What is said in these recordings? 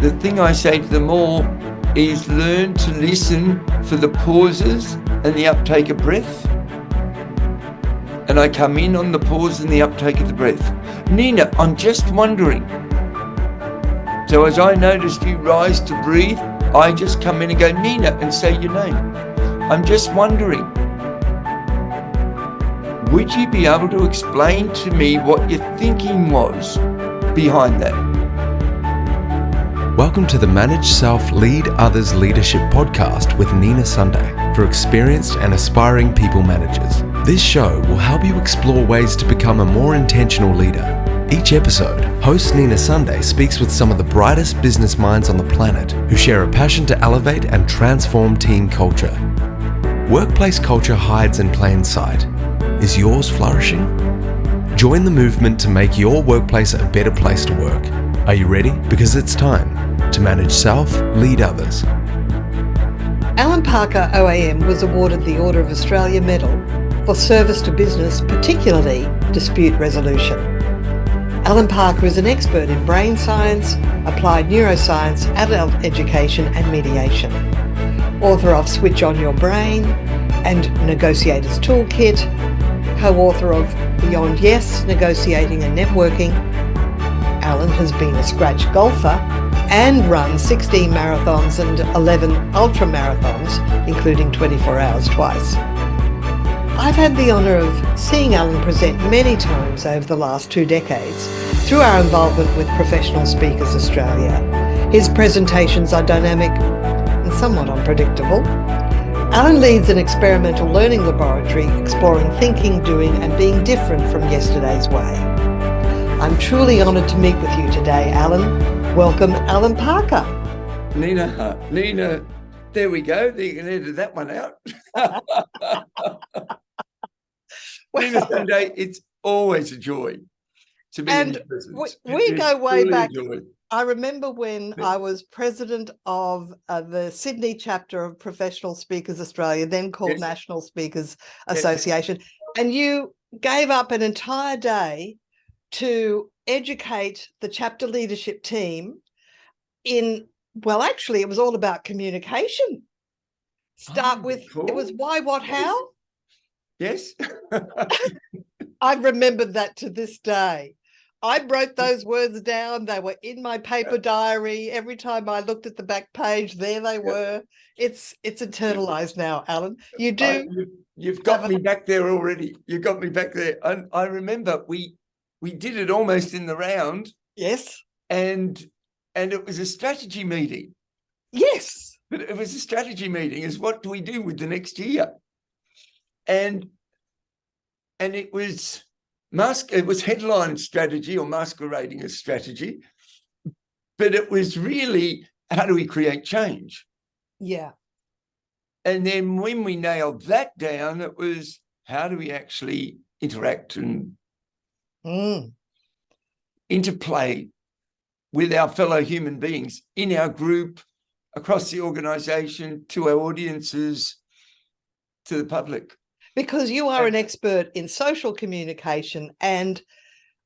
the thing I say to them all is learn to listen for the pauses and the uptake of breath. And I come in on the pause and the uptake of the breath. Nina, I'm just wondering. So as I noticed you rise to breathe, I just come in and go, Nina, and say your name. I'm just wondering, would you be able to explain to me what your thinking was behind that? Welcome to the Manage Self, Lead Others Leadership podcast with Nina Sunday for experienced and aspiring people managers. This show will help you explore ways to become a more intentional leader. Each episode, host Nina Sunday speaks with some of the brightest business minds on the planet who share a passion to elevate and transform team culture. Workplace culture hides in plain sight. Is yours flourishing? Join the movement to make your workplace a better place to work. Are you ready? Because it's time to manage self, lead others. Allan Parker OAM was awarded the Order of Australia Medal for service to business, particularly dispute resolution. Allan Parker is an expert in brain science, applied neuroscience, adult education and mediation. Author of Switch On Your Brain and Negotiator's Toolkit, co-author of Beyond Yes, Negotiating and Networking. Allan has been a scratch golfer and run 16 marathons and 11 ultra marathons, including 24 hours twice. I've had the honour of seeing Allan present many times over the last 2 decades through our involvement with Professional Speakers Australia. His presentations are dynamic and somewhat unpredictable. Allan leads an experimental learning laboratory exploring thinking, doing and being different from yesterday's way. I'm truly honoured to meet with you today, Allan. Welcome, Allan Parker. Nina, there we go. You can edit that one out. Nina Sunday, it's always a joy to be in your presence. We go way back. I remember when I was president of the Sydney chapter of Professional Speakers Australia, then called National Speakers Association, and you gave up an entire day to educate the chapter leadership team in, well, actually, it was all about communication. Cool. It was why, what, how? Yes. I remembered that to this day. I wrote those words down. They were in my paper diary. Every time I looked at the back page, there they were. It's internalized now, Allan. You do. You've got me back there already. You got me back there. I remember we did it almost in the round. Yes. And it was a strategy meeting. Yes. But it was a strategy meeting is what do we do with the next year? And it was headline strategy or masquerading as strategy, but it was really how do we create change? Yeah. And then when we nailed that down, it was how do we actually interact and interplay with our fellow human beings in our group, across the organisation, to our audiences, to the public. Because you are an expert in social communication. And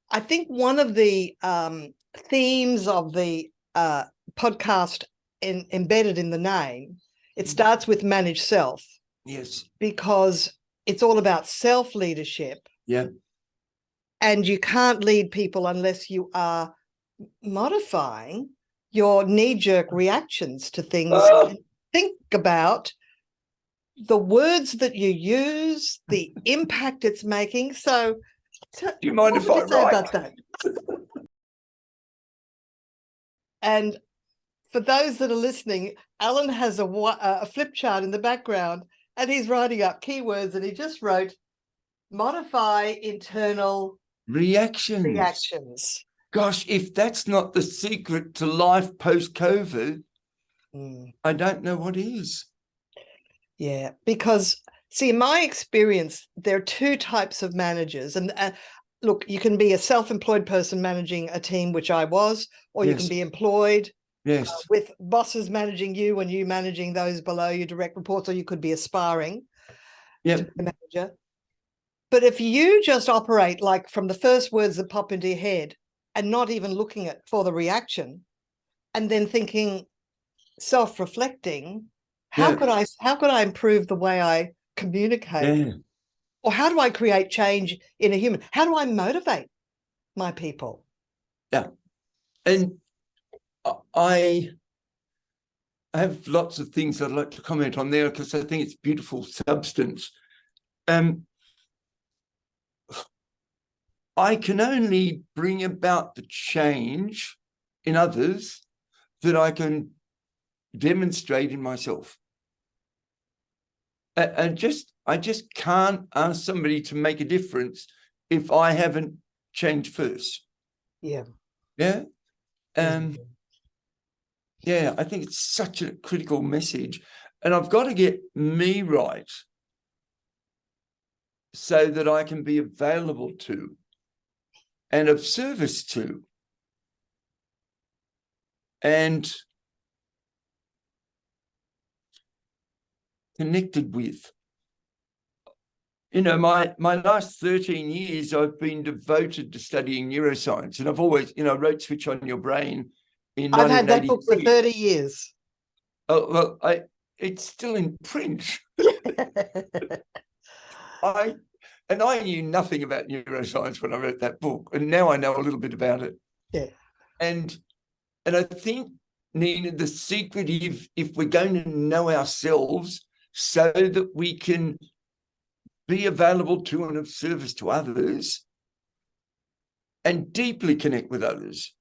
I think one of the themes of the podcast embedded in the name, it starts with manage self. Yes. Because it's all about self-leadership. Yeah. And you can't lead people unless you are modifying your knee-jerk reactions to things. Think about the words that you use, the impact it's making. So do you mind if I write about that? And for those that are listening, Allan has a flip chart in the background and he's writing up keywords and he just wrote modify internal reactions. Gosh, if that's not the secret to life post-COVID, I don't know what is. Yeah, because, see, in my experience, there are 2 types of managers. And look, you can be a self-employed person managing a team, which I was, or you can be employed with bosses managing you and you managing those below you, direct reports, or you could be aspiring to be a manager. But if you just operate like from the first words that pop into your head and not even looking for the reaction, and then thinking, self-reflecting, how Yeah. could I improve the way I communicate? Yeah. Or how do I create change in a human? How do I motivate my people? Yeah. And I have lots of things I'd like to comment on there because I think it's beautiful substance. I can only bring about the change in others that I can demonstrate in myself. I just can't ask somebody to make a difference if I haven't changed first. Yeah. Yeah. Yeah, I think it's such a critical message. And I've got to get me right so that I can be available to and of service to and connected with. You know, my last 13 years, I've been devoted to studying neuroscience. And I've always, you know, wrote Switch on Your Brain in I've had that book for 1983. 30 years. Oh, well, it's still in print. I knew nothing about neuroscience when I wrote that book, and now I know a little bit about it. Yeah. And I think, Nina, the secret, if we're going to know ourselves so that we can be available to and of service to others and deeply connect with others,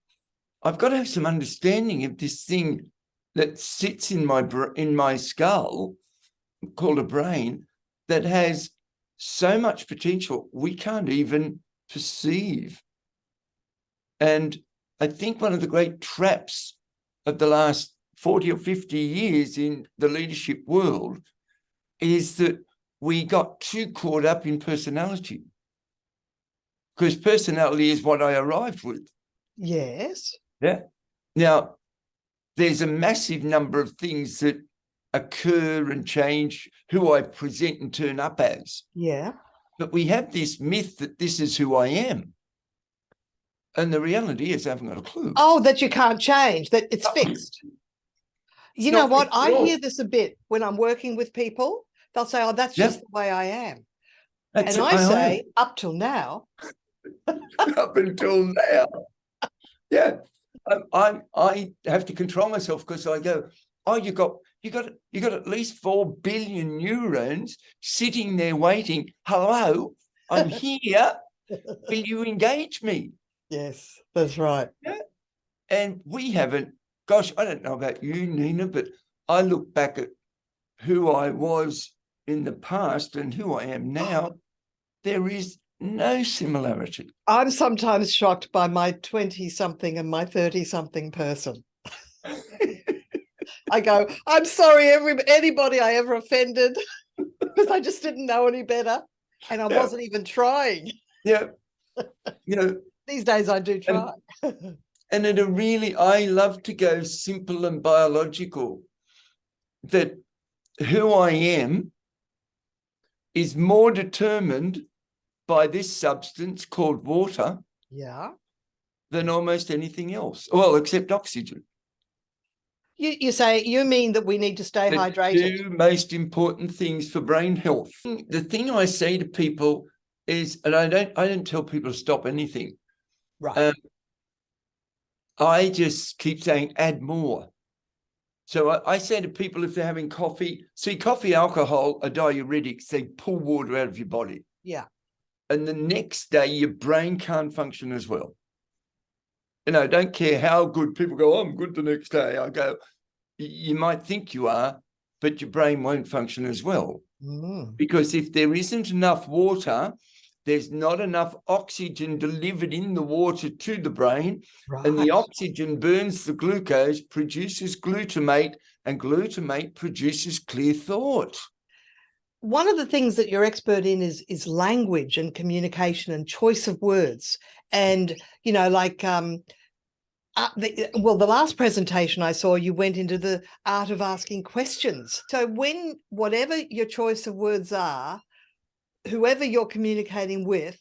I've got to have some understanding of this thing that sits in my skull called a brain that has so much potential we can't even perceive. And I think one of the great traps of the last 40 or 50 years in the leadership world is that we got too caught up in personality, because personality is what I arrived with. Yes. Yeah. Now, there's a massive number of things that occur and change who I present and turn up as. Yeah. But we have this myth that this is who I am. And the reality is I haven't got a clue. Oh, that you can't change, that it's fixed. You know what? I hear this a bit when I'm working with people. They'll say, oh, that's just the way I am. And I say, up till now. Up until now. Yeah. I have to control myself because I go, oh, you got at least 4 billion neurons sitting there waiting. Hello, I'm here. Will you engage me? Yes, that's right. Yeah. And we haven't, gosh, I don't know about you, Nina, but I look back at who I was in the past and who I am now. There is no similarity. I'm sometimes shocked by my 20-something and my 30-something person. I go, I'm sorry, anybody I ever offended, because I just didn't know any better. And I wasn't even trying. Yeah. You know, these days I do try. And I love to go simple and biological, that who I am is more determined by this substance called water than almost anything else. Well, except oxygen. You mean that we need to stay hydrated? 2 most important things for brain health. The thing I say to people is, and I don't tell people to stop anything. Right. I just keep saying add more. So I say to people, if they're having coffee, coffee, alcohol are diuretics. They pull water out of your body. Yeah. And the next day, your brain can't function as well. You know, don't care how good people go, oh, I'm good the next day. I go, you might think you are, but your brain won't function as well. Because if there isn't enough water, there's not enough oxygen delivered in the water to the brain. Right. And the oxygen burns the glucose, produces glutamate, and glutamate produces clear thought. One of the things that you're expert in is language and communication and choice of words. And, you know, like, the last presentation I saw, you went into the art of asking questions. So whatever your choice of words are, whoever you're communicating with,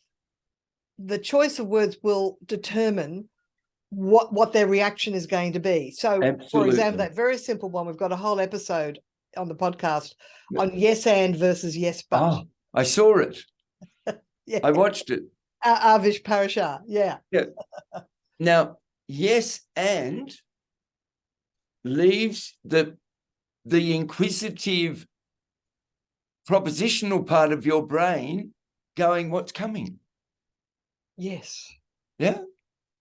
the choice of words will determine what their reaction is going to be. So, for Absolutely. example, that very simple one, we've got a whole episode on the podcast on yes and versus yes but. Oh, I saw it. Yeah. I watched it. Avish Parashar, yeah. Yeah. Now, yes and leaves the inquisitive propositional part of your brain going, what's coming? Yes. Yeah.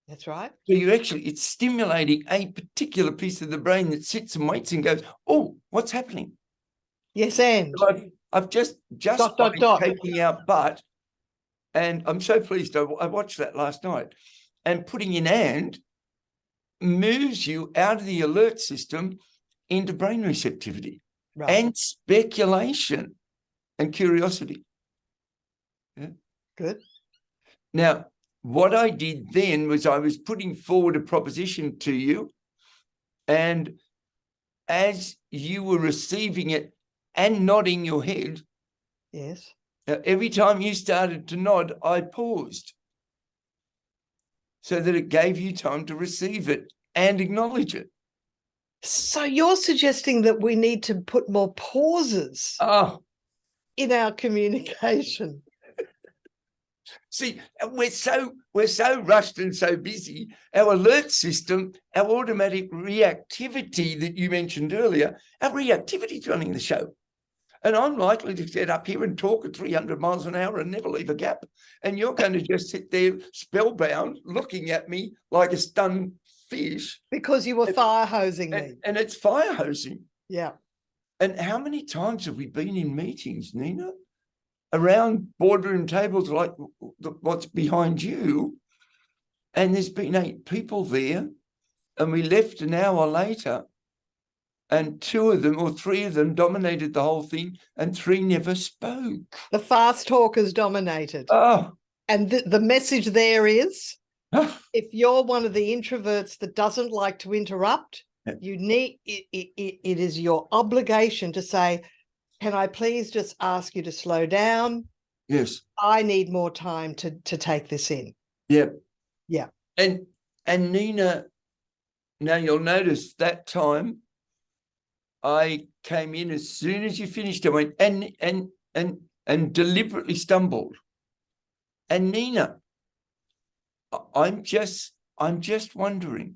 That's right. So it's stimulating a particular piece of the brain that sits and waits and goes, oh, what's happening? Yes, and. So I've just dot. taking out but, and I'm so pleased I watched that last night, and putting in and moves you out of the alert system into brain receptivity and speculation and curiosity. Yeah. Good. Now, what I did then was I was putting forward a proposition to you, and as you were receiving it and nodding your head, yes, every time you started to nod, I paused so that it gave you time to receive it and acknowledge it. So you're suggesting that we need to put more pauses in our communication. See, we're so rushed and so busy. Our alert system, our automatic reactivity that you mentioned earlier, our reactivity is running the show. And I'm likely to get up here and talk at 300 miles an hour and never leave a gap. And you're going to just sit there spellbound, looking at me like a stunned fish. Because you were fire hosing me. And it's fire hosing. Yeah. And how many times have we been in meetings, Nina, around boardroom tables like what's behind you, and there's been 8 people there, and we left an hour later, and 2 of them or 3 of them dominated the whole thing, and 3 never spoke. The fast talkers dominated. Oh. And the message there is, if you're one of the introverts that doesn't like to interrupt, you need it is your obligation to say, can I please just ask you to slow down? Yes. I need more time to take this in. Yeah. Yeah. And Nina, now you'll notice that time I came in as soon as you finished, I went and deliberately stumbled. And Nina, I'm just wondering,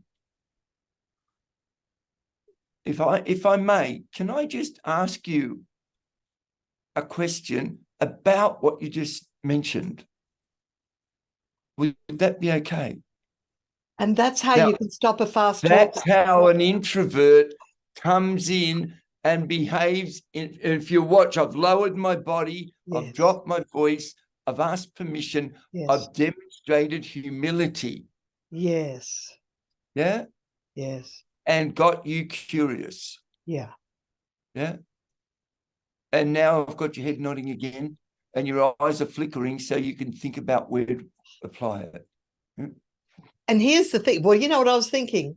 if I may, can I just ask you a question about what you just mentioned? Would that be okay? And that's how you can stop a fast talker. That's how an introvert comes in and behaves. If you watch, I've lowered my body, yes. I've dropped my voice, I've asked permission, yes. I've demonstrated humility. Yes. Yeah? Yes. And got you curious. Yeah. Yeah? And now I've got your head nodding again, and your eyes are flickering so you can think about where to apply it. Yeah? And here's the thing. Well, you know what I was thinking?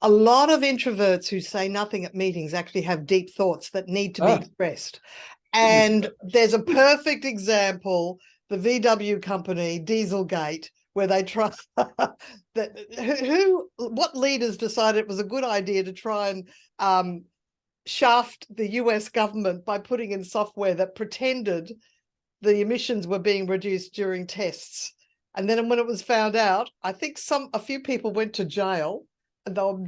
A lot of introverts who say nothing at meetings actually have deep thoughts that need to be expressed. And there's a perfect example, the VW company, Dieselgate, where they try what leaders decided it was a good idea to try and shaft the US government by putting in software that pretended the emissions were being reduced during tests. And then when it was found out, I think a few people went to jail and they were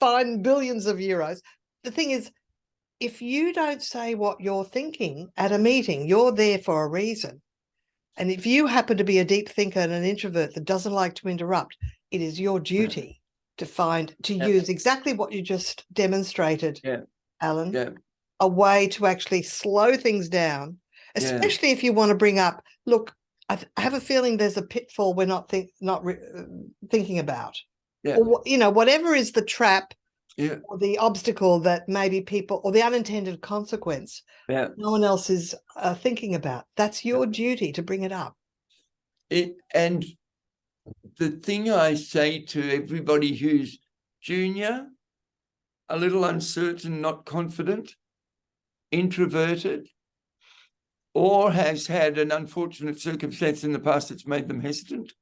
fined billions of euros. The thing is, if you don't say what you're thinking at a meeting, you're there for a reason. And if you happen to be a deep thinker and an introvert that doesn't like to interrupt, it is your duty to use exactly what you just demonstrated, Allan, a way to actually slow things down, especially if you want to bring up, look, I have a feeling there's a pitfall we're not thinking about. Yeah. Or, whatever is the trap or the obstacle that maybe people, or the unintended consequence no one else is thinking about. That's your duty to bring it up. And the thing I say to everybody who's junior, a little uncertain, not confident, introverted, or has had an unfortunate circumstance in the past that's made them hesitant,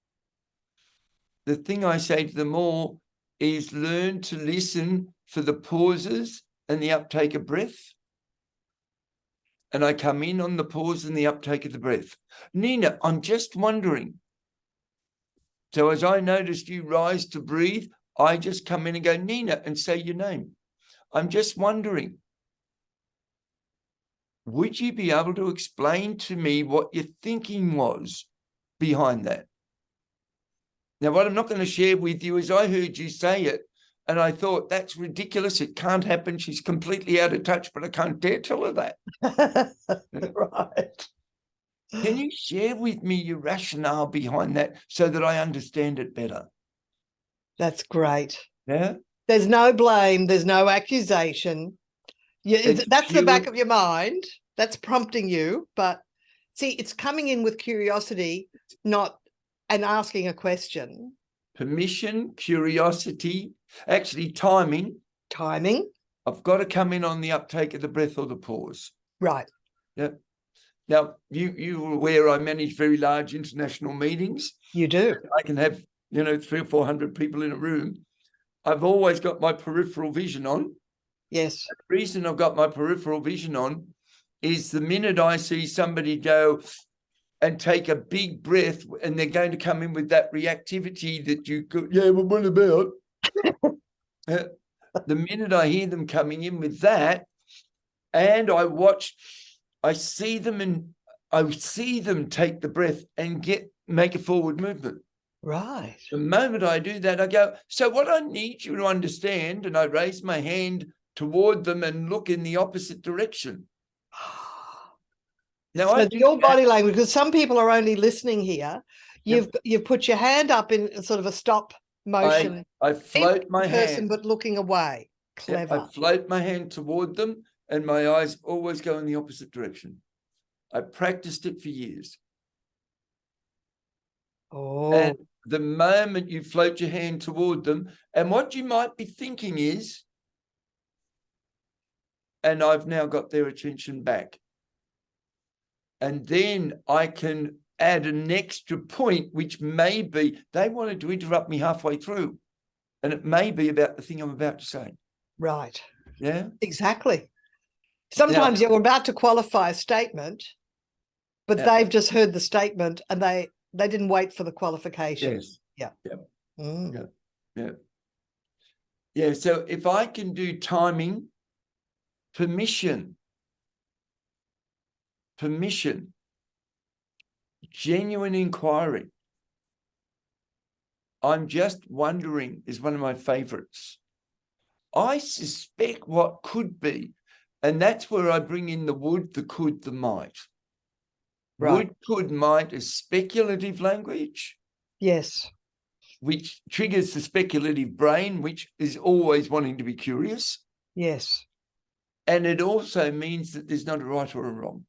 the thing I say to them all is learn to listen for the pauses and the uptake of breath. And I come in on the pause and the uptake of the breath. Nina, I'm just wondering. So as I noticed you rise to breathe, I just come in and go, Nina, and say your name. I'm just wondering, would you be able to explain to me what your thinking was behind that? Now, what I'm not going to share with you is I heard you say it, and I thought, that's ridiculous. It can't happen. She's completely out of touch, but I can't dare tell her that. Right. Can you share with me your rationale behind that so that I understand it better? That's great. Yeah. There's no blame. There's no accusation. That's the back pure of your mind. That's prompting you. But see, it's coming in with curiosity, not and asking a question. permission, curiosity, actually timing. Timing. I've got to come in on the uptake of the breath or the pause. Right. Yeah. Now, you were aware I manage very large international meetings. You do. I can have, 300 or 400 people in a room. I've always got my peripheral vision on. Yes. The reason I've got my peripheral vision on is the minute I see somebody go and take a big breath and they're going to come in with that reactivity that you go, yeah, well, what about? The minute I hear them coming in with that, and I see them take the breath and make a forward movement. Right. The moment I do that, I go, so what I need you to understand, and I raise my hand toward them and look in the opposite direction. Now, so your body language, because some people are only listening here, you've put your hand up in sort of a stop motion. I float my hand, but looking away. Clever. I float my hand toward them, and my eyes always go in the opposite direction. I practiced it for years. Oh. And the moment you float your hand toward them, and what you might be thinking is, and I've now got their attention back. And then I can add an extra point, which may be they wanted to interrupt me halfway through. And it may be about the thing I'm about to say. Right. Yeah. Exactly. Sometimes you're about to qualify a statement, but they've just heard the statement and they didn't wait for the qualification. Yes. Yeah. Yeah. Mm. Yeah. Yeah. So if I can do timing, permission, genuine inquiry. I'm just wondering is one of my favorites. I suspect what could be, and that's where I bring in the would, the could, the might. Right. Would, could, might is speculative language. Yes. Which triggers the speculative brain, which is always wanting to be curious. Yes. And it also means that there's not a right or a wrong.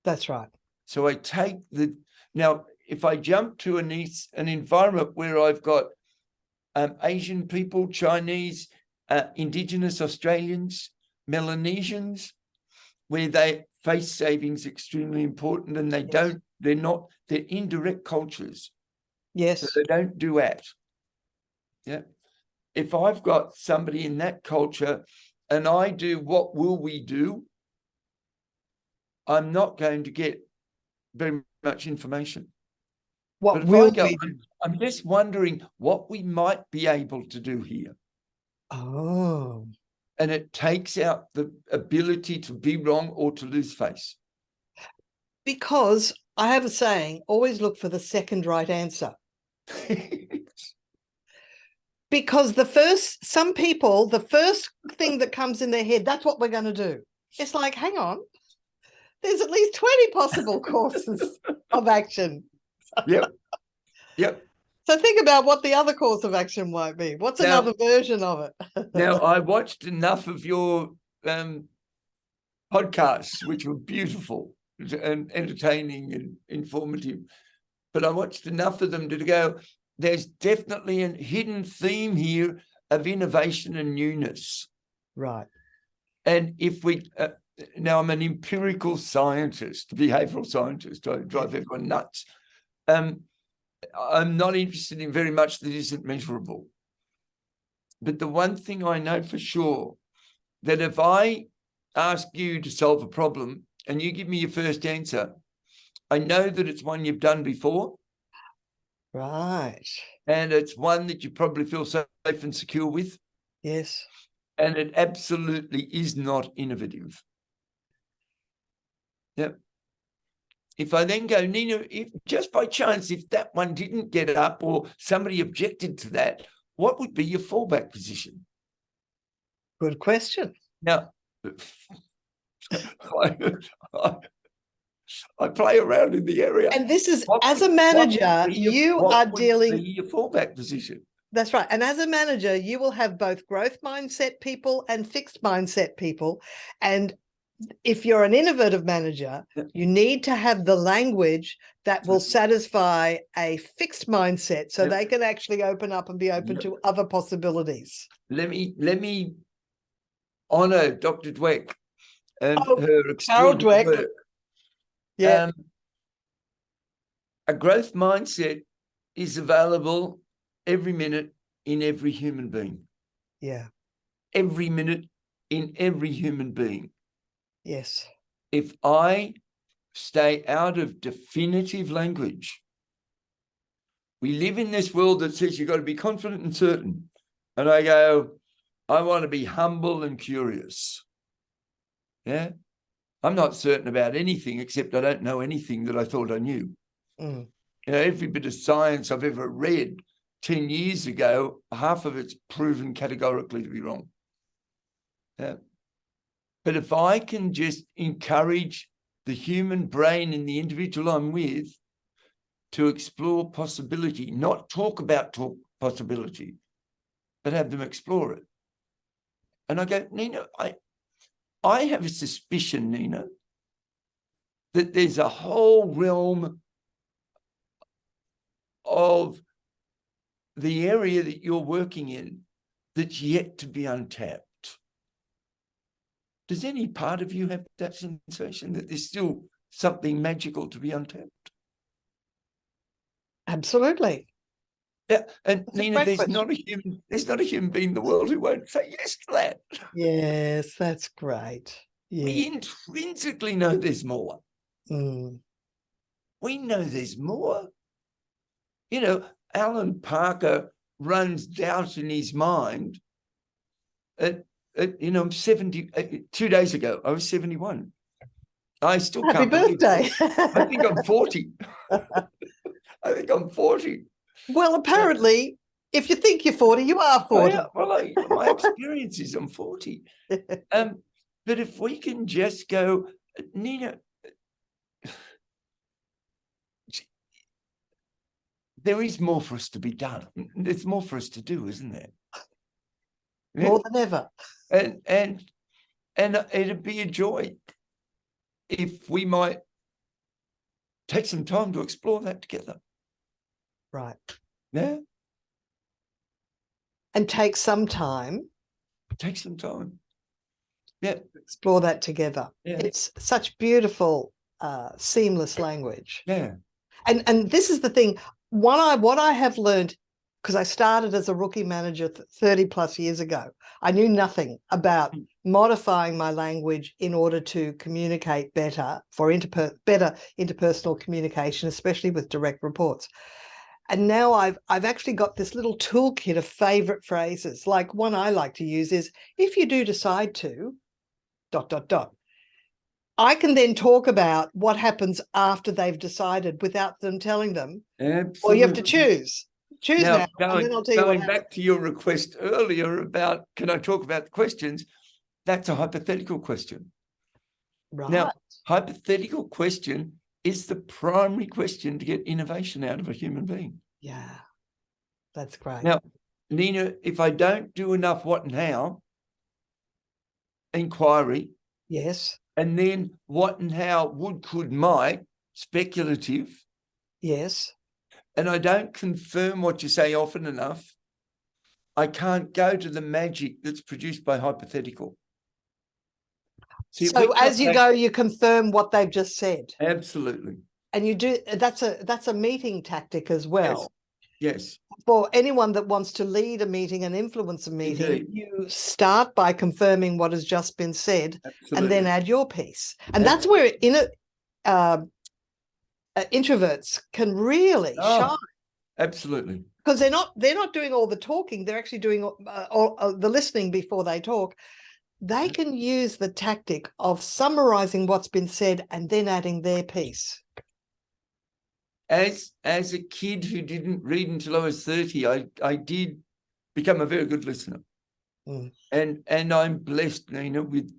That's right. So I take now, if I jump to an environment where I've got Asian people, Chinese, Indigenous Australians, Melanesians, where face saving is extremely important, and they're indirect cultures. Yes. So they don't do at. Yeah. If I've got somebody in that culture and I do what will we do, I'm not going to get very much information. What will we do? I'm just wondering what we might be able to do here. Oh. And it takes out the ability to be wrong or to lose face. Because I have a saying, always look for the second right answer. Because some people, the first thing that comes in their head, that's what we're going to do. It's like, hang on, there's at least 20 possible courses of action. Yep. So think about what the other course of action might be. What's another version of it? Now, I watched enough of your podcasts, which were beautiful and entertaining and informative. But I watched enough of them to go, there's definitely a hidden theme here of innovation and newness. Right. And if we, now I'm an empirical scientist, behavioural scientist, I drive everyone nuts. I'm not interested in very much that isn't measurable. But the one thing I know for sure, that if I ask you to solve a problem and you give me your first answer, I know that it's one you've done before. Right. And it's one that you probably feel safe and secure with. Yes. And it absolutely is not innovative. Yep. If I then go, Nina, if just by chance, if that one didn't get up or somebody objected to that, what would be your fallback position? Good question. Now, I play around in the area. And this is, as a manager, you are dealing... What would be your fallback position? That's right. And as a manager, you will have both growth mindset people and fixed mindset people. And if you're an innovative manager, you need to have the language that will satisfy a fixed mindset so they can actually open up and be open to other possibilities. Let me honor Dr. Dweck and her extraordinary work. Yeah. A growth mindset is available every minute in every human being. Yeah. Every minute in every human being. Yes. If I stay out of definitive language, we live in this world that says you've got to be confident and certain. And I go, I want to be humble and curious. Yeah. I'm not certain about anything except I don't know anything that I thought I knew. Mm. You know, every bit of science I've ever read 10 years ago, half of it's proven categorically to be wrong. Yeah. But if I can just encourage the human brain and the individual I'm with to explore possibility, not talk about possibility, but have them explore it. And I go, Nina, I have a suspicion, Nina, that there's a whole realm of the area that you're working in that's yet to be untapped. Does any part of you have that sensation that there's still something magical to be untapped? Absolutely. Yeah, and That's Nina, there's question. not a human being in the world who won't say yes to that. Yes, that's great. Yeah. We intrinsically know there's more. Mm. We know there's more. You know, Allan Parker runs doubt in his mind. You know, I'm 70. 2 days ago, I was 71. I still Happy can't believe birthday. it. I think I'm 40. I think I'm 40. Well, apparently, if you think you're 40, you are 40. My experience is I'm 40. But if we can just go, Nina, there is more for us to be done. There's more for us to do, isn't there? More than ever. And it'd be a joy if we might take some time to explore that together. Right. Yeah. And take some time. Take some time. Yeah. Explore that together. Yeah. It's such beautiful, seamless language. Yeah. And this is the thing. What I have learned, because I started as a rookie manager 30 plus years ago, I knew nothing about modifying my language in order to communicate better for better interpersonal communication, especially with direct reports. And now I've actually got this little toolkit of favorite phrases. Like one I like to use is, if you do decide to, ... I can then talk about what happens after they've decided without them telling them. Absolutely. Or you have to choose now, and then I'll tell you what happens. Going back to your request earlier about, can I talk about the questions? That's a hypothetical question. Right. Now, hypothetical question is the primary question to get innovation out of a human being. Yeah, that's great. Now, Nina, if I don't do enough what and how, inquiry. Yes. And then what and how, would, could, might, speculative. Yes. And I don't confirm what you say often enough, I can't go to the magic that's produced by hypothetical. See, so as you go, you confirm what they've just said. Absolutely. And you do, that's a meeting tactic as well. Yes. For anyone that wants to lead a meeting and influence a meeting, Indeed. you start by confirming what has just been said. Absolutely. And then add your piece. And that's where introverts can really shine. Absolutely. Because they're not doing all the talking, they're actually doing all the listening before they talk. They can use the tactic of summarizing what's been said and then adding their piece. As a kid who didn't read until I was 30, I did become a very good listener. And I'm blessed, Nina, with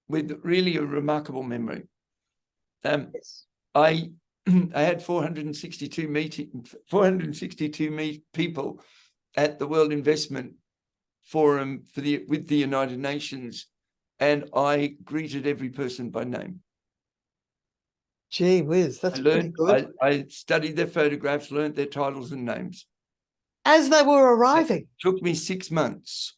really a remarkable memory. Yes. I had 462 people at the World Investment Forum with the United Nations, and I greeted every person by name. Gee whiz, that's pretty good. I studied their photographs, learned their titles and names. As they were arriving. It took me 6 months.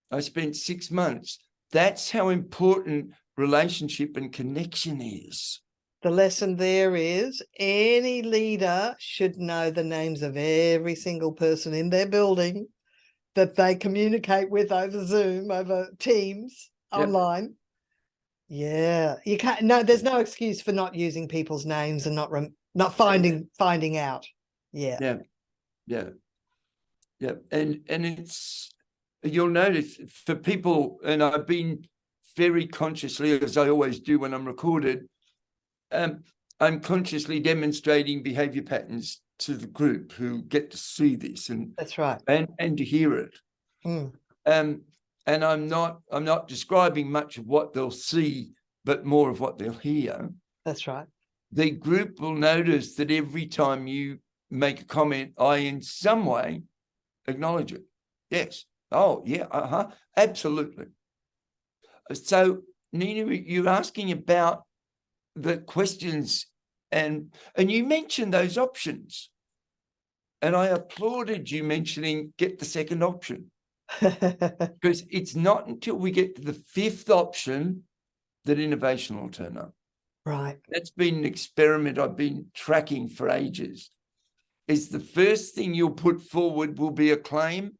I spent 6 months. That's how important relationship and connection is. The lesson there is any leader should know the names of every single person in their building that they communicate with over Zoom, over Teams, online. Yeah, you can't. No, there's no excuse for not using people's names and not finding out. Yeah. And it's, you'll notice for people, and I've been very consciously, as I always do when I'm recorded, I'm consciously demonstrating behavior patterns to the group who get to see this, and that's right, and to hear it. And I'm not describing much of what they'll see, but more of what they'll hear. That's right. The group will notice that every time you make a comment, I in some way acknowledge it. Yes. Oh, yeah. Absolutely. So, Nina, you're asking about the questions, and you mentioned those options. And I applauded you mentioning get the second option. Because it's not until we get to the fifth option that innovation will turn up. Right. That's been an experiment I've been tracking for ages. Is the first thing you'll put forward will be a claim,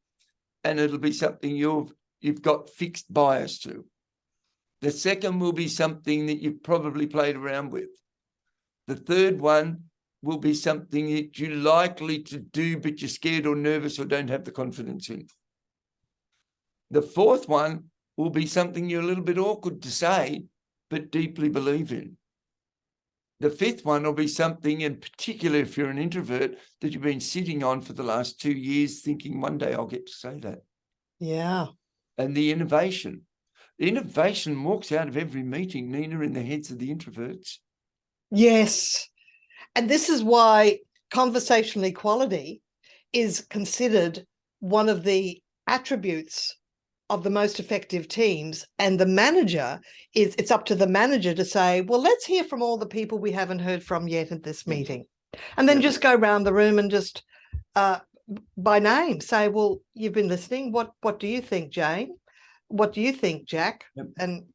and it'll be something you've got fixed bias to. The second will be something that you've probably played around with. The third one will be something that you're likely to do, but you're scared or nervous or don't have the confidence in. The fourth one will be something you're a little bit awkward to say, but deeply believe in. The fifth one will be something, in particular, if you're an introvert, that you've been sitting on for the last 2 years thinking one day I'll get to say that. Yeah. And the innovation walks out of every meeting, Nina, in the heads of the introverts. Yes. And this is why conversational equality is considered one of the attributes of the most effective teams. And the manager it's up to the manager to say, well, let's hear from all the people we haven't heard from yet at this meeting. And then just go around the room and just by name say, well, you've been listening. What do you think, Jane? What do you think, Jack? And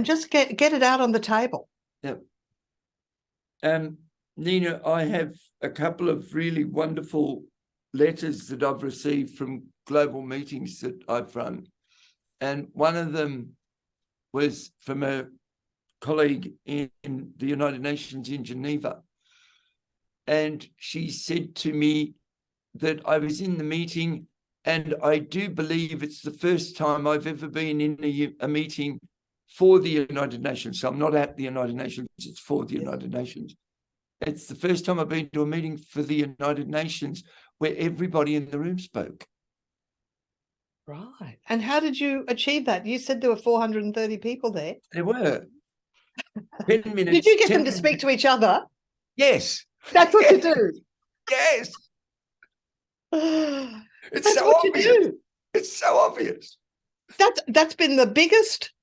just get it out on the table. Nina, I have a couple of really wonderful letters that I've received from global meetings that I've run. And one of them was from a colleague in the United Nations in Geneva. And she said to me that I was in the meeting, and I do believe it's the first time I've ever been in a meeting for the United Nations. So I'm not at the United Nations, it's for the United Nations. It's the first time I've been to a meeting for the United Nations where everybody in the room spoke. Right. And how did you achieve that? You said there were 430 people there. There were. 10 minutes. Did you get them to speak to each other? Yes. That's what you do. Yes. It's That's so what obvious. you do. It's so obvious. That's been the biggest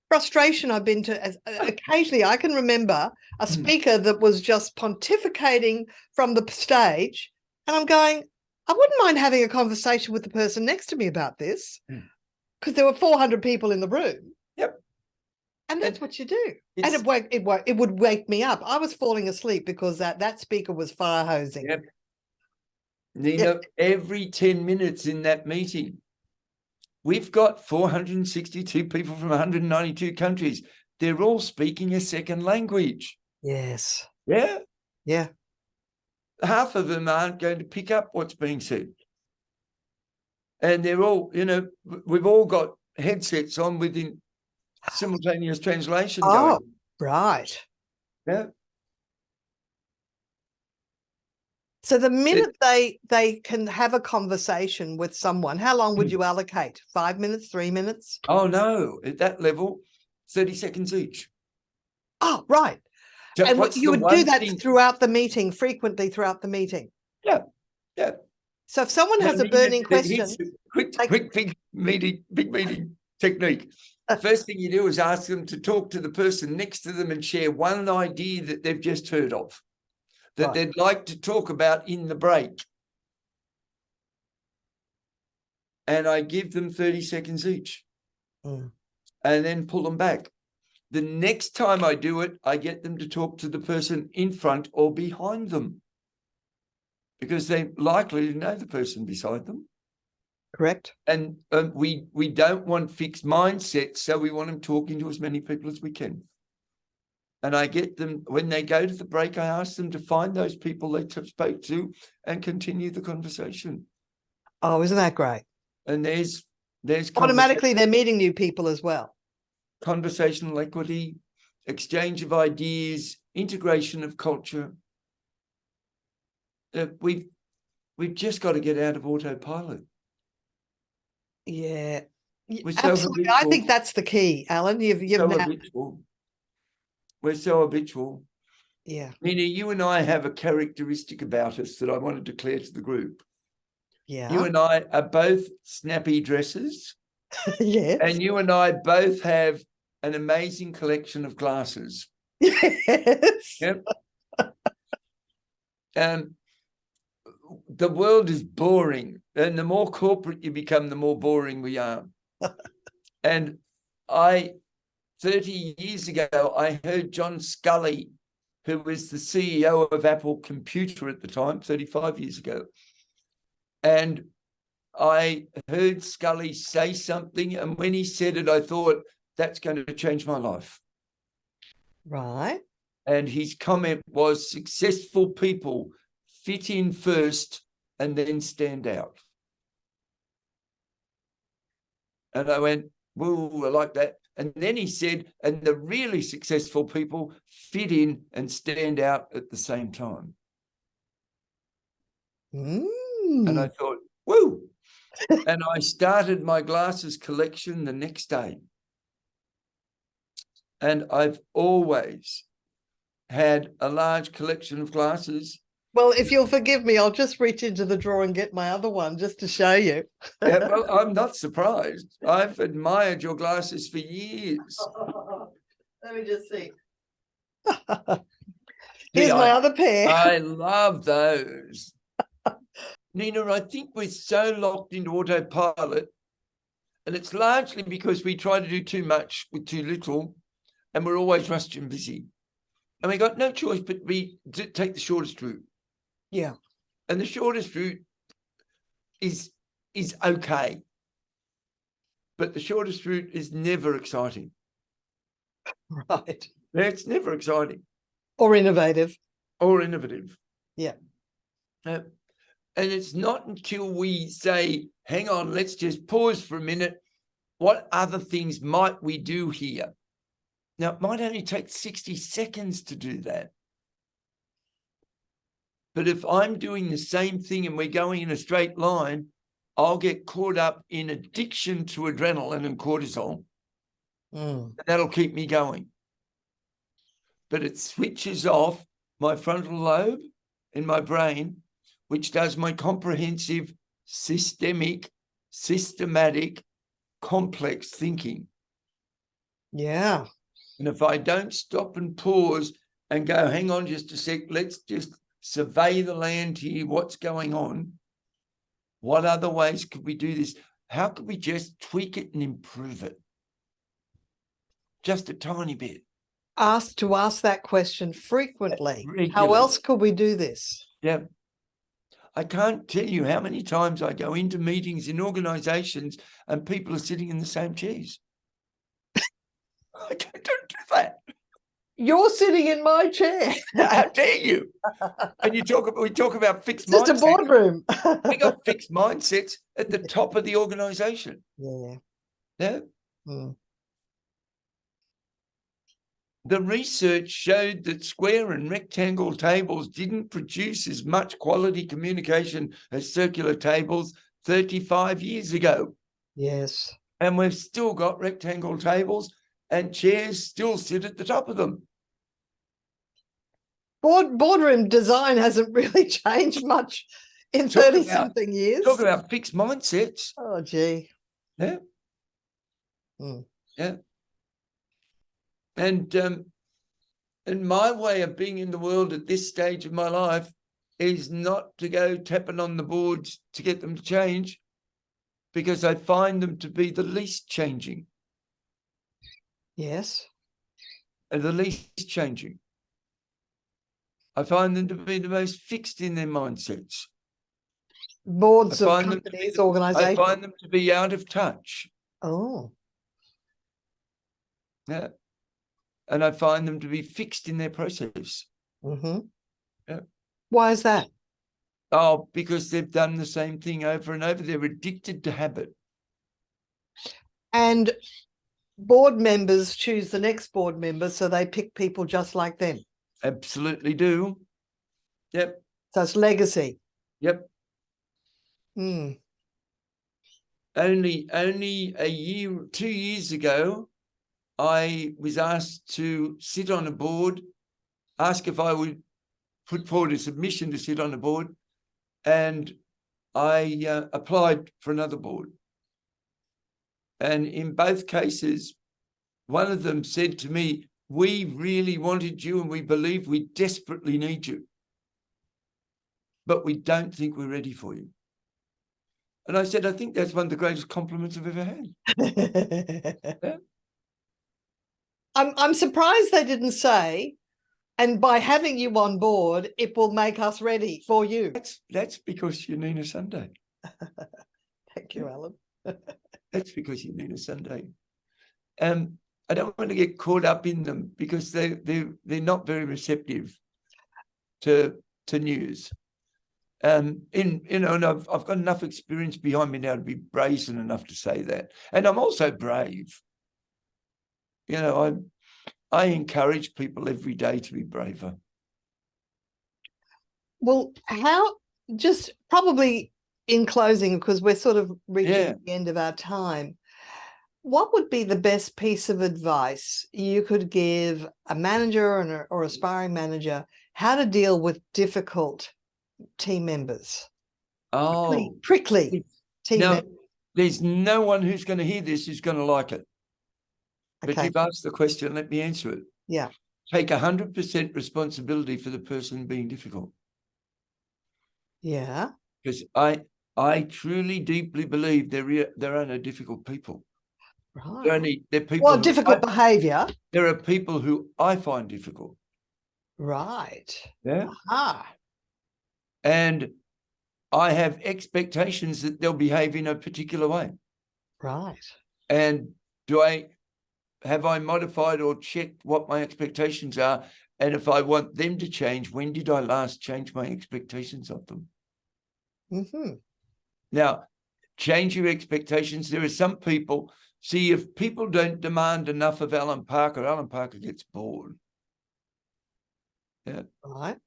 frustration I've been to. Occasionally, I can remember a speaker that was just pontificating from the stage, and I'm going, I wouldn't mind having a conversation with the person next to me about this, because there were 400 people in the room. Yep. And that's what you do. And it's- it would wake me up. I was falling asleep because that speaker was fire hosing. Yep. Nina, every 10 minutes in that meeting, we've got 462 people from 192 countries. They're all speaking a second language. Yes. Yeah. Yeah. Half of them aren't going to pick up what's being said. And they're all, we've all got headsets on with simultaneous translation going. Right. Yeah. So the minute they can have a conversation with someone, how long would you allocate? 5 minutes, 3 minutes? Oh, no. At that level, 30 seconds each. Oh, right. So and you would do that throughout the meeting, frequently throughout the meeting. Yeah. Yeah. So if someone has a burning question, quick big meeting technique. First thing you do is ask them to talk to the person next to them and share one idea that they've just heard of, that they'd like to talk about in the break. And I give them 30 seconds each and then pull them back. The next time I do it, I get them to talk to the person in front or behind them, because they're likely to know the person beside them. Correct. And we don't want fixed mindsets, so we want them talking to as many people as we can. And I get them, when they go to the break, I ask them to find those people they spoke to and continue the conversation. Oh, isn't that great? And there's automatically they're meeting new people as well. Conversational equity, exchange of ideas, integration of culture. We've just got to get out of autopilot. Yeah, So absolutely. I think that's the key, Alan. We're so habitual. Yeah. Nina, you and I have a characteristic about us that I want to declare to the group. Yeah. You and I are both snappy dressers. Yes. And you and I both have an amazing collection of glasses. Yes. Yep. The world is boring, and the more corporate you become, the more boring we are. And 30 years ago, I heard John Scully, who was the CEO of Apple Computer at the time, 35 years ago. And I heard Scully say something, and when he said it, I thought, that's going to change my life. Right. And his comment was, successful people fit in first and then stand out. And I went, whoa, I like that. And then he said, and the really successful people fit in and stand out at the same time. And I thought, whoa. And I started my glasses collection the next day. And I've always had a large collection of glasses. Well, if you'll forgive me, I'll just reach into the drawer and get my other one just to show you. Yeah, well, I'm not surprised. I've admired your glasses for years. Let me just see. Here's my other pair. I love those. Nina, I think we're so locked into autopilot, and it's largely because we try to do too much with too little, and we're always rushed and busy. And we got no choice but to take the shortest route. Yeah. And the shortest route is okay. But the shortest route is never exciting. Right. It's never exciting. Or innovative. Yeah. And it's not until we say, hang on, let's just pause for a minute. What other things might we do here? Now, it might only take 60 seconds to do that. But if I'm doing the same thing and we're going in a straight line, I'll get caught up in addiction to adrenaline and cortisol. And that'll keep me going. But it switches off my frontal lobe in my brain, which does my comprehensive, systematic, complex thinking. Yeah. And if I don't stop and pause and go, hang on just a sec, let's just survey the land here, what's going on? What other ways could we do this? How could we just tweak it and improve it? just a tiny bit. Ask that question frequently. How Regularly. else could we do this? Yeah. I can't tell you how many times I go into meetings in organizations and people are sitting in the same chairs. I don't do that. You're sitting in my chair. How dare you? And we talk about fixed It's just a mindsets. boardroom. We got fixed mindsets at the top of the organization. Yeah. Yeah. Mm. The research showed that square and rectangle tables didn't produce as much quality communication as circular tables 35 years ago. Yes. And we've still got rectangle tables and chairs still sit at the top of them. Boardroom design hasn't really changed much in 30-something years. Talk about fixed mindsets. Oh, gee. Yeah. Mm. Yeah. And my way of being in the world at this stage of my life is not to go tapping on the boards to get them to change, because I find them to be the least changing. Yes. And the least changing. I find them to be the most fixed in their mindsets. Boards of companies, organizations. I find them to be out of touch. Oh. Yeah. And I find them to be fixed in their process. Mm-hmm. Yeah. Why is that? Oh, because they've done the same thing over and over. They're addicted to habit. And board members choose the next board member, so they pick people just like them. Absolutely do. Yep. So it's legacy. Yep. Mm. Only a year, 2 years ago, I was asked to sit on a board, ask if I would put forward a submission to sit on a board, and I applied for another board. And in both cases, one of them said to me, "We really wanted you and we believe we desperately need you, but we don't think we're ready for you." And I said, "I think that's one of the greatest compliments I've ever had." Yeah. I'm surprised they didn't say, and by having you on board, it will make us ready for you. That's because you're Nina Sunday. Thank you, Alan. That's because you're Nina Sunday. I don't want to get caught up in them because they're not very receptive to news. And I've got enough experience behind me now to be brazen enough to say that. And I'm also brave. I encourage people every day to be braver. Well, just probably in closing, because we're sort of reaching the end of our time, what would be the best piece of advice you could give a manager or aspiring manager how to deal with difficult team members? Oh, prickly team members. There's no one who's going to hear this who's going to like it. But Okay. you've asked the question, let me answer it. Yeah. Take 100% responsibility for the person being difficult. Yeah. Because I truly, deeply believe there are no difficult people. Right. They're people. Well, difficult behavior. There are people who I find difficult. Right. Yeah. Ah. And I have expectations that they'll behave in a particular way. Right. And have I modified or checked what my expectations are? And if I want them to change, when did I last change my expectations of them? Mm-hmm. Now, change your expectations. There are some people, see, if people don't demand enough of Allan Parker gets bored. Yeah. Right.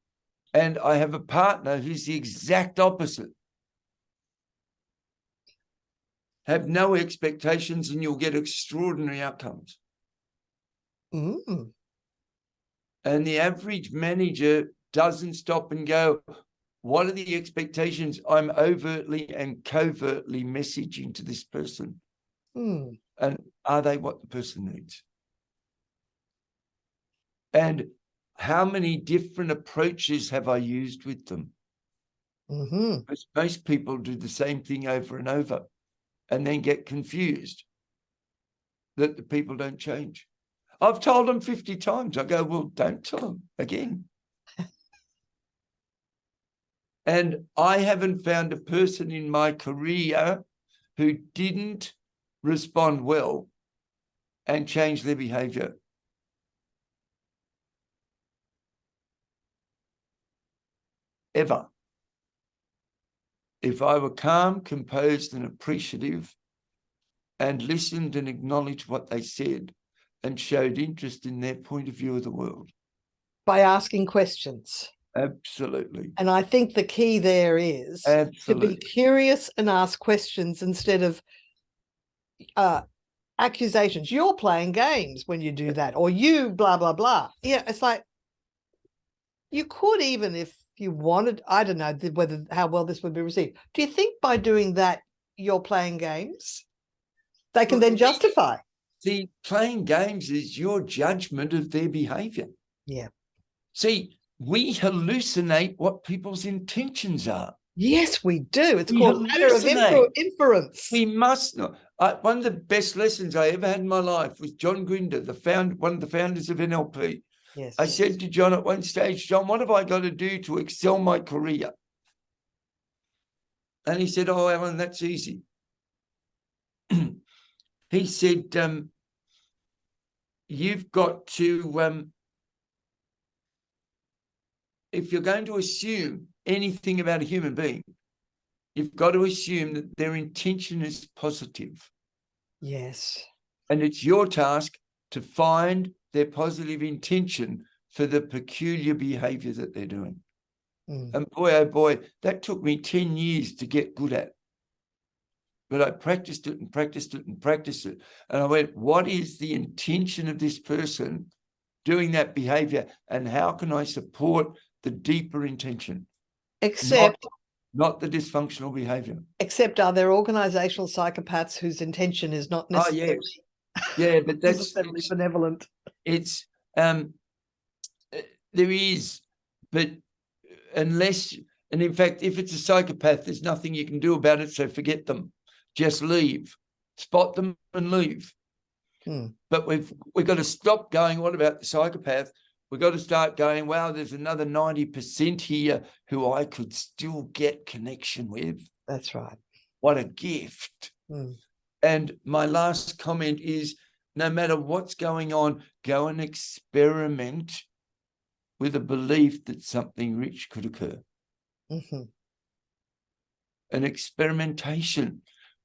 And I have a partner who's the exact opposite. Have no expectations and you'll get extraordinary outcomes. Mm. And the average manager doesn't stop and go, what are the expectations I'm overtly and covertly messaging to this person? Mm. And are they what the person needs? And how many different approaches have I used with them? Mm-hmm. Because most people do the same thing over and over and then get confused that the people don't change. I've told them 50 times. I go, well, don't tell them again. And I haven't found a person in my career who didn't respond well and change their behavior. Ever. If I were calm, composed, and appreciative, and listened and acknowledged what they said and showed interest in their point of view of the world. By asking questions. Absolutely. And I think the key there is to be curious and ask questions instead of accusations. You're playing games when you do that, or you blah, blah, blah. Yeah, it's like, you could, even if you wanted, I don't know how well this would be received. Do you think by doing that, you're playing games? They can then justify. See, playing games is your judgment of their behavior. Yeah. See, we hallucinate what people's intentions are. Yes, we do. It's called a matter of inference. We must not. One of the best lessons I ever had in my life was John Grinder, one of the founders of NLP. Yes. I said to John at one stage, John, what have I got to do to excel my career? And he said, oh, Allan, that's easy. He said, you've got to, if you're going to assume anything about a human being, you've got to assume that their intention is positive. Yes. And it's your task to find their positive intention for the peculiar behavior that they're doing. And boy, oh boy, that took me 10 years to get good at. But I practiced it and practiced it and practiced it. And I went, what is the intention of this person doing that behavior? And how can I support the deeper intention? Except not the dysfunctional behavior. Except are there organizational psychopaths whose intention is not necessarily yeah, but that's benevolent. It's there is, but unless, and in fact, if it's a psychopath, there's nothing you can do about it, so forget them. Just leave. Spot them and leave. But we've got to stop going, what about the psychopath? We've got to start going, wow, there's another 90% here who I could still get connection with. That's right. What a gift. And my last comment is, no matter what's going on, go and experiment with a belief that something rich could occur. An experimentation.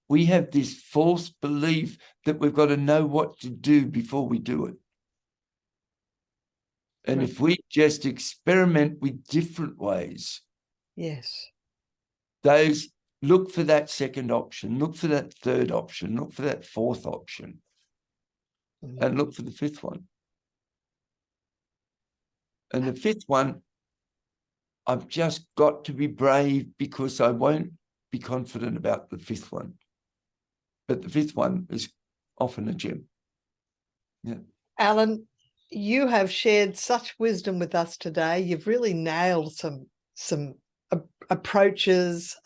We have this false belief that we've got to know what to do before we do it. And if we just experiment with different ways, yes, those, look for that second option, look for that third option, look for that fourth option, and look for the fifth one. And the fifth one, I've just got to be brave because I won't be confident about the fifth one. But the fifth one is often a gem. Yeah. Allan, you have shared such wisdom with us today. You've really nailed some approaches,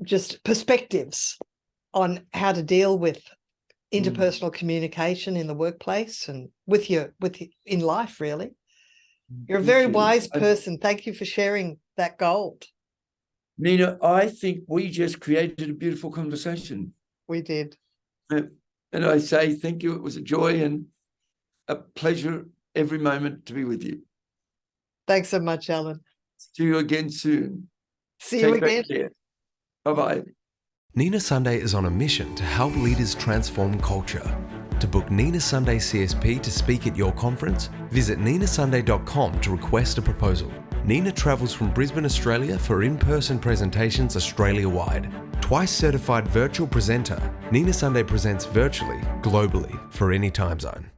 just perspectives on how to deal with interpersonal communication in the workplace and with you in life, really. You're a very wise person. Thank you for sharing that gold. Nina, I think we just created a beautiful conversation. We did. And I say thank you. It was a joy and a pleasure every moment to be with you. Thanks so much, Allan. See you again soon. See you again. Bye-bye. Nina Sunday is on a mission to help leaders transform culture. To book Nina Sunday CSP to speak at your conference, visit ninasunday.com to request a proposal. Nina travels from Brisbane, Australia for in-person presentations Australia-wide. Twice certified virtual presenter, Nina Sunday presents virtually, globally, for any time zone.